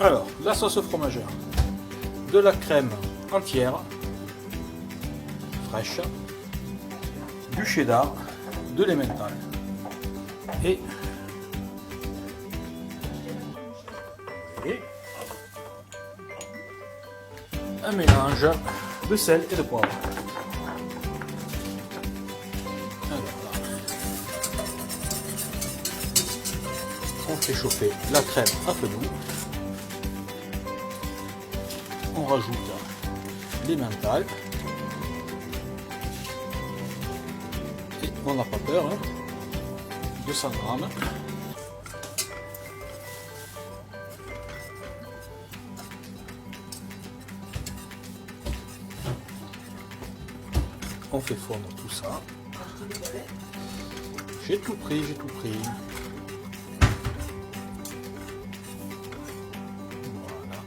Alors, la sauce fromagère, de la crème entière, fraîche, du cheddar, de l'emmental et un mélange de sel et de poivre. Alors là, on fait chauffer la crème à feu doux. On rajoute l'emmental et on n'a pas peur, hein, 200 grammes. On fait fondre tout ça. J'ai tout pris, j'ai tout pris. Voilà.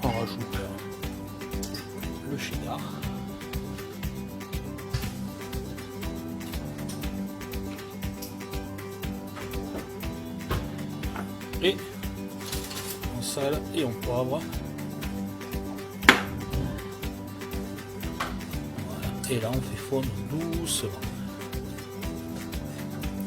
On rajoute le cheddar. Et on sale et on poivre. Voilà. Et là on fait fondre doucement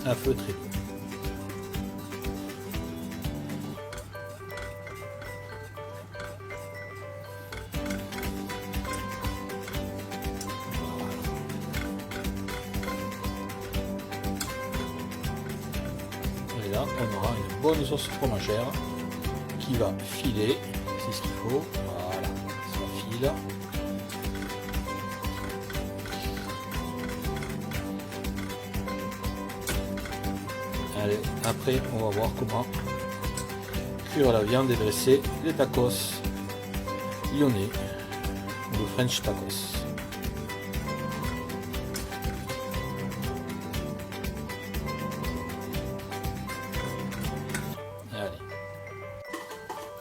à feu très doux. Et là on aura une bonne sauce fromagère qui va filer, c'est ce qu'il faut, voilà, ça file. Allez, après on va voir comment cuire la viande et dresser les tacos lyonnais ou le French tacos.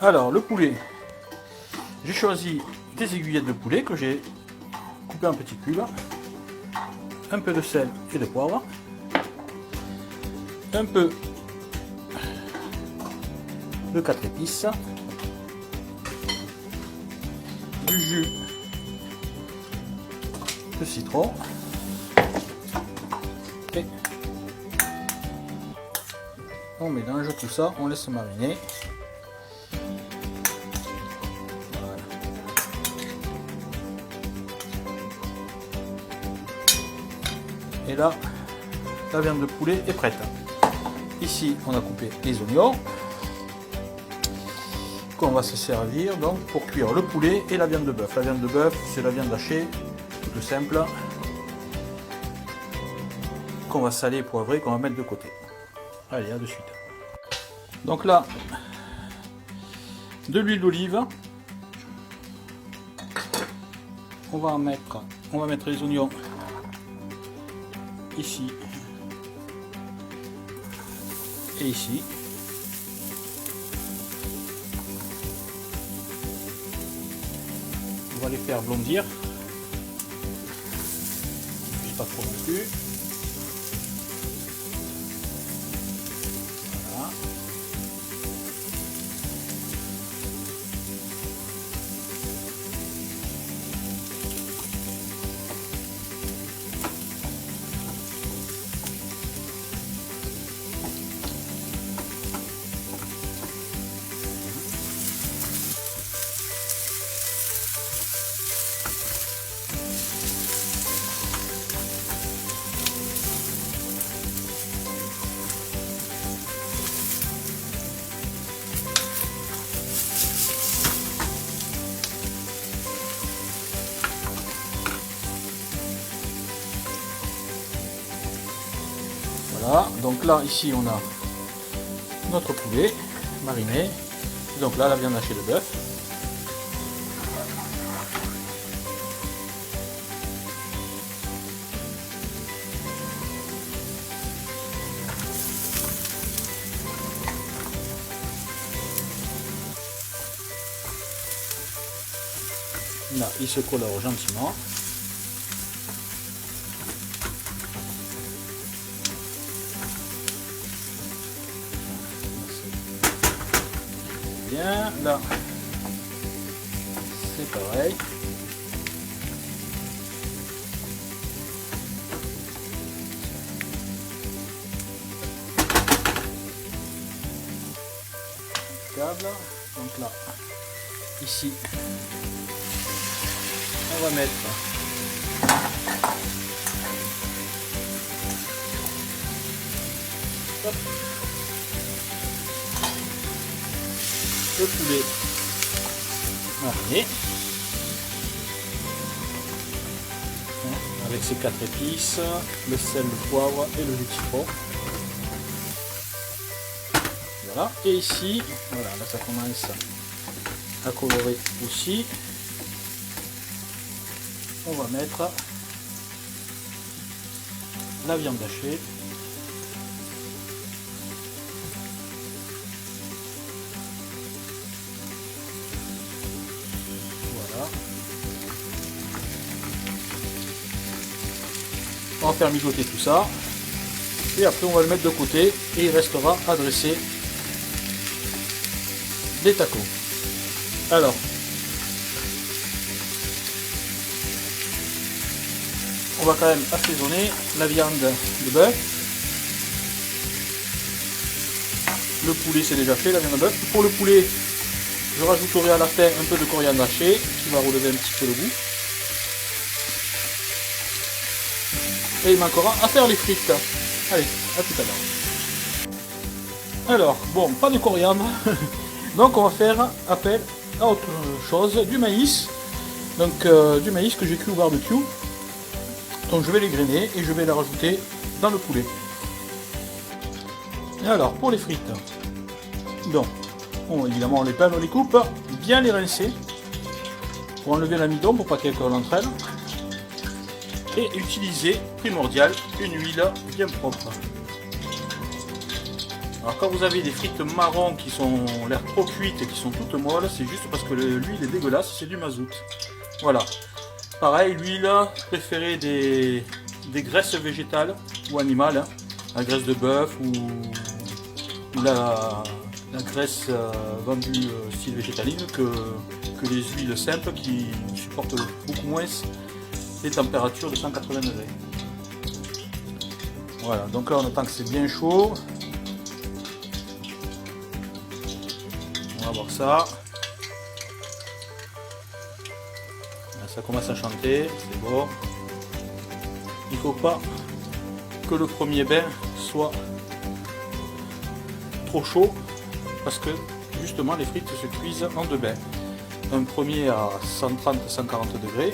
Alors le poulet, j'ai choisi des aiguillettes de poulet que j'ai coupées en petits cubes, un peu de sel et de poivre, un peu de 4 épices, du jus de citron et on mélange tout ça, on laisse mariner. Et là, la viande de poulet est prête. Ici, on a coupé les oignons qu'on va se servir donc pour cuire le poulet et la viande de bœuf. La viande de bœuf, c'est la viande hachée, tout simple, qu'on va saler et poivrer, qu'on va mettre de côté. Allez, à de suite. Donc là, de l'huile d'olive. On va mettre les oignons ici et ici. On va les faire blondir, pas trop non plus. Voilà. Voilà, donc là ici on a notre poulet mariné, donc là la viande hachée de bœuf. Là il se colore gentiment. bien. Là, c'est pareil. Donc là, ici, on va mettre hop, le poulet mariné avec ses 4 épices, le sel, le poivre et le jus de citron. Voilà. Et ici, voilà, là ça commence à colorer aussi. On va mettre la viande hachée. Voilà. On va faire mijoter tout ça. Et après on va le mettre de côté et il restera à dresser des tacos. Alors, on va quand même assaisonner la viande de bœuf. Le poulet c'est déjà fait, la viande de bœuf. Pour le poulet, je rajouterai à la fin un peu de coriandre haché qui va relever un petit peu le goût. Et il manquera à faire les frites. Allez, à tout à l'heure. Alors, bon, pas de coriandre. Donc on va faire appel à autre chose, du maïs. Donc du maïs que j'ai cuit au barbecue. Donc je vais les grainer et je vais les rajouter dans le poulet. Et alors pour les frites, donc bon, évidemment on les pèle, on les coupe, bien les rincer pour enlever l'amidon pour pas qu'elles collent entre elles. Et utiliser, primordial, une huile bien propre. Alors quand vous avez des frites marron qui sont l'air trop cuites et qui sont toutes molles, c'est juste parce que l'huile est dégueulasse, c'est du mazout. Voilà. Pareil, l'huile, préférez des graisses végétales ou animales, hein, la graisse de bœuf ou la graisse vendue style végétaline que les huiles simples qui supportent beaucoup moins les températures de 180 degrés. Voilà, donc là on attend que c'est bien chaud. On va voir ça. Ça commence à chanter, c'est bon. Il ne faut pas que le premier bain soit trop chaud parce que justement les frites se cuisent en deux bains. Un premier à 130-140 degrés,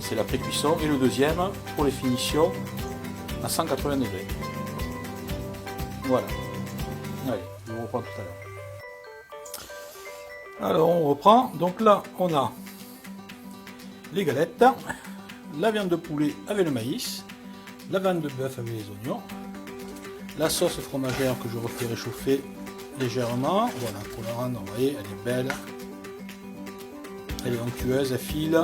c'est la pré-cuisson, et le deuxième pour les finitions à 180 degrés. Voilà. Allez, je vous reprends tout à l'heure. Alors on reprend, donc là on a les galettes, la viande de poulet avec le maïs, la viande de bœuf avec les oignons, la sauce fromagère que je refais réchauffer légèrement, voilà, pour la rendre, vous voyez, elle est belle, elle est onctueuse, elle file,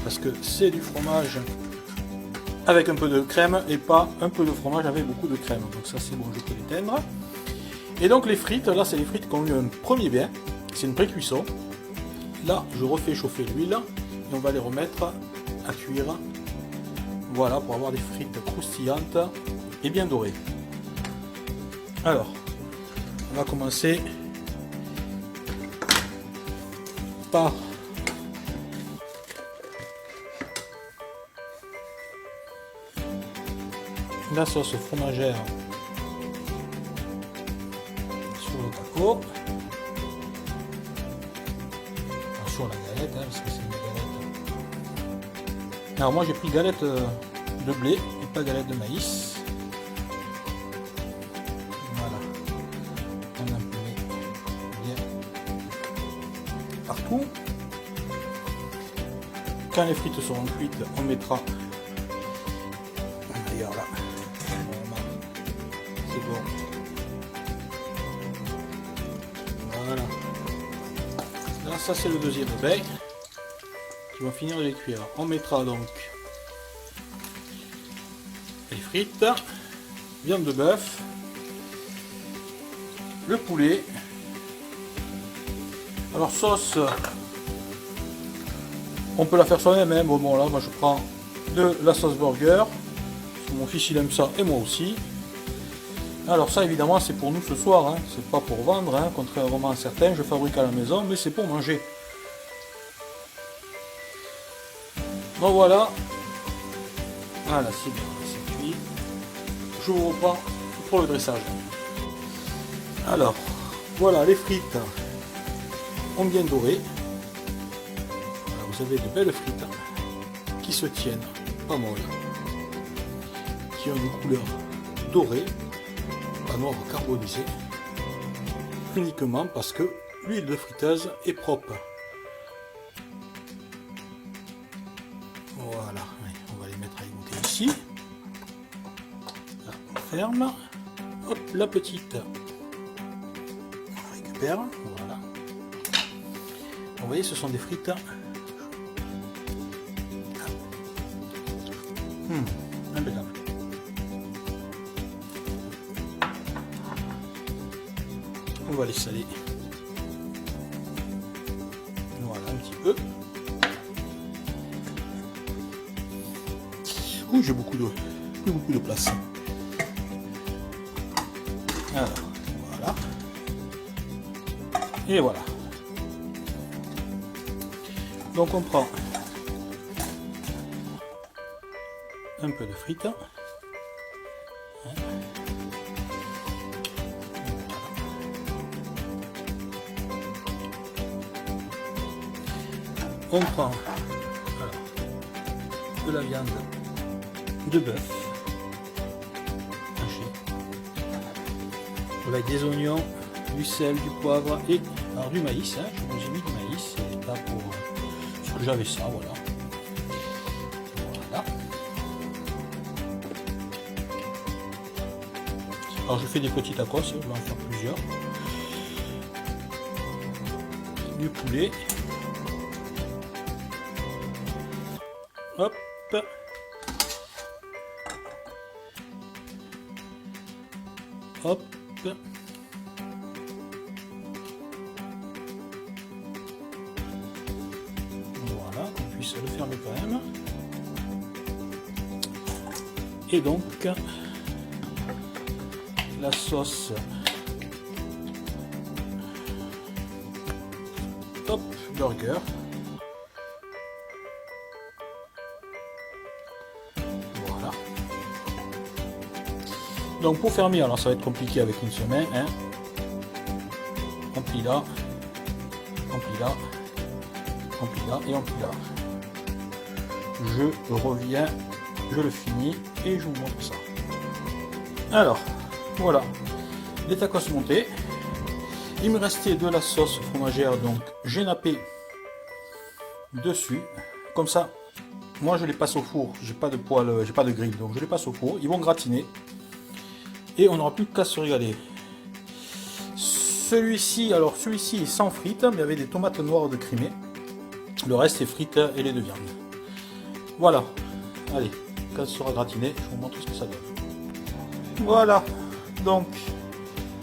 parce que c'est du fromage avec un peu de crème et pas un peu de fromage avec beaucoup de crème, donc ça c'est bon, je peux l'éteindre. Et donc les frites, là c'est les frites qui ont eu un premier bain, c'est une pré-cuisson. Là, je refais chauffer l'huile et on va les remettre à cuire. Voilà, pour avoir des frites croustillantes et bien dorées. Alors, on va commencer par la sauce fromagère sur le taco. Sur la galette, hein, parce que c'est une galette. Alors moi j'ai pris galette de blé et pas galette de maïs. Voilà. On a mis bien partout. Quand les frites seront cuites, on mettra. D'ailleurs là, c'est bon. Voilà. Là, ça c'est le deuxième bain qui va finir de les cuire. On mettra donc les frites, viande de bœuf, le poulet. Alors sauce, on peut la faire soi-même, hein. Bon là moi je prends de la sauce burger. Mon fils il aime ça et moi aussi. Alors ça évidemment c'est pour nous ce soir, hein. C'est pas pour vendre, hein. Contrairement à certains, je fabrique à la maison, mais c'est pour manger. Bon voilà. Voilà, c'est bien, c'est cuit. Je vous reprends pour le dressage. Alors, voilà, les frites ont bien doré. Voilà, vous avez de belles frites qui se tiennent pas molles, qui ont une couleur dorée, pas noire carbonisée, uniquement parce que l'huile de friteuse est propre. Voilà, on va les mettre à égoutter ici. Là, on ferme. Hop, la petite. On récupère. Voilà. Vous voyez, ce sont des frites. Impeccable. On va les saler. Voilà, un petit peu. Ouh, j'ai beaucoup de place. Alors, voilà. Et voilà. Donc on prend un peu de frites. On prend alors, de la viande de bœuf haché avec des oignons, du sel, du poivre et alors du maïs. Hein, j'ai mis du maïs là pour ce que j'avais ça, voilà. Voilà. Alors je fais des petits tacos, je vais en faire plusieurs. Du poulet. Hop. Hop. Voilà, qu'on puisse le fermer quand même. Et donc, la sauce. Hop, burger. Donc pour fermer, alors ça va être compliqué avec une semaine, hein. On plie là, on plie là, on plie là et on plie là. Je reviens, je le finis et je vous montre ça. Alors, voilà, les tacos montés. Il me restait de la sauce fromagère, donc j'ai nappé dessus. Comme ça, moi je les passe au four, j'ai pas de poêle, j'ai pas de grille, donc je les passe au four, ils vont gratiner. Et on n'aura plus qu'à se régaler. Celui-ci est sans frites, mais avec des tomates noires de Crimée. Le reste est frites et lait de viande. Voilà. Allez, quand ce sera gratiné, je vous montre ce que ça donne. Voilà. Donc,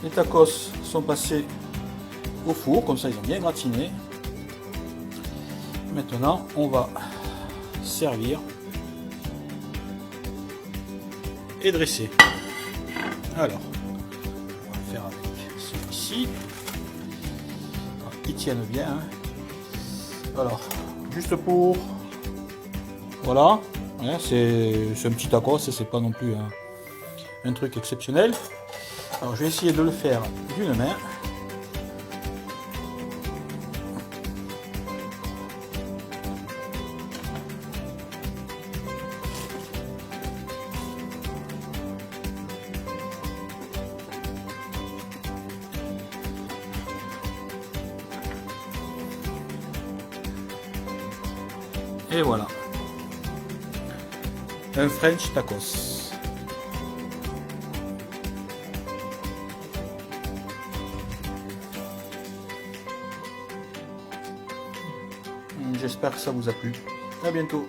les tacos sont passés au four, comme ça ils ont bien gratiné. Maintenant, on va servir et dresser. Alors, on va le faire avec celui-ci. Ils tiennent bien. Hein. Alors, juste pour... Voilà. Hein, c'est un petit tacos, c'est pas non plus un truc exceptionnel. Alors, je vais essayer de le faire d'une main. Et voilà, un French tacos. J'espère que ça vous a plu. À bientôt.